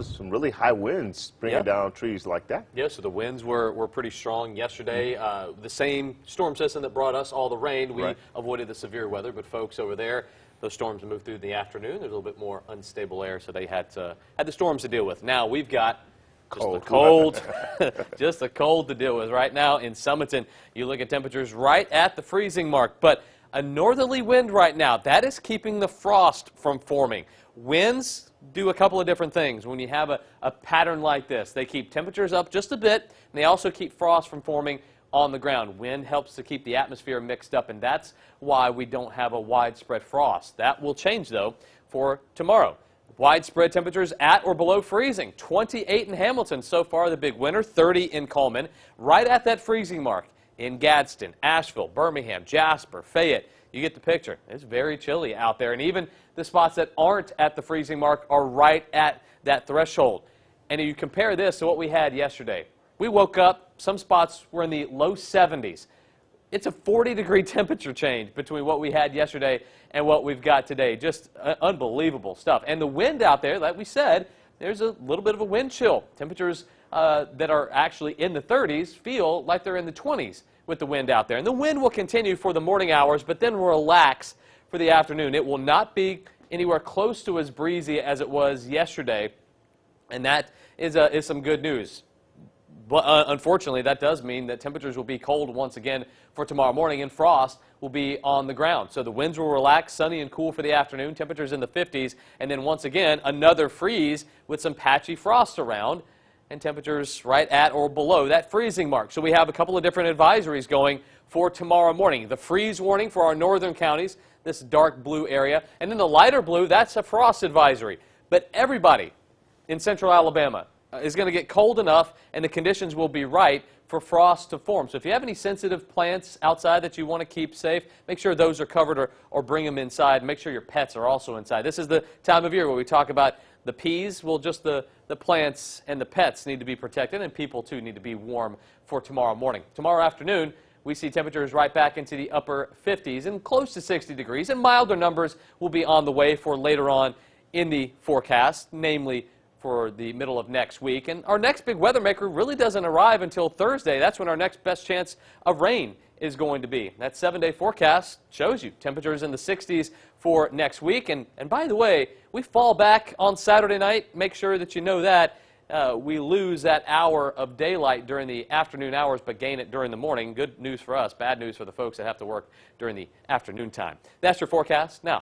Some really high winds bringing down trees like that. Yeah, so the winds were pretty strong yesterday. The same storm system that brought us all the rain, we avoided the severe weather, but folks over there, those storms moved through in the afternoon. There's a little bit more unstable air, so they had the storms to deal with. Now we've got just the cold, just the cold to deal with right now in Summiton. You look at temperatures right at the freezing mark, but a northerly wind right now, that is keeping the frost from forming. Winds do a couple of different things when you have a pattern like this. They keep temperatures up just a bit, and they also keep frost from forming on the ground. Wind helps to keep the atmosphere mixed up, and that's why we don't have a widespread frost. That will change, though, for tomorrow. Widespread temperatures at or below freezing. 28 in Hamilton so far, the big winner, 30 in Coleman, right at that freezing mark in Gadsden, Asheville, Birmingham, Jasper, Fayette. You get the picture. It's very chilly out there, and even the spots that aren't at the freezing mark are right at that threshold. And if you compare this to what we had yesterday, we woke up, some spots were in the low 70s. It's a 40-degree temperature change between what we had yesterday and what we've got today. Just unbelievable stuff. And the wind out there, like we said, there's a little bit of a wind chill. Temperatures that are actually in the 30s feel like they're in the 20s with the wind out there. And the wind will continue for the morning hours, but then relax for the afternoon. It will not be anywhere close to as breezy as it was yesterday, and that is some good news. But unfortunately, that does mean that temperatures will be cold once again for tomorrow morning, and frost will be on the ground. So the winds will relax, sunny and cool for the afternoon, temperatures in the 50s, and then once again, another freeze with some patchy frost around, and temperatures right at or below that freezing mark. So we have a couple of different advisories going for tomorrow morning. The freeze warning for our northern counties, this dark blue area, and then the lighter blue, that's a frost advisory. But everybody in central Alabama is going to get cold enough, and the conditions will be right for frost to form. So if you have any sensitive plants outside that you want to keep safe, make sure those are covered or bring them inside. Make sure your pets are also inside. This is the time of year where we talk about the peas. Well, just the plants and the pets need to be protected, and people too need to be warm for tomorrow morning. Tomorrow afternoon, we see temperatures right back into the upper 50s and close to 60 degrees, and milder numbers will be on the way for later on in the forecast, namely for the middle of next week. And our next big weather maker really doesn't arrive until Thursday. That's when our next best chance of rain is going to be. That 7-day forecast shows you temperatures in the 60s for next week. And by the way, we fall back on Saturday night. Make sure that you know that. We lose that hour of daylight during the afternoon hours, but gain it during the morning. Good news for us, bad news for the folks that have to work during the afternoon time. That's your forecast now.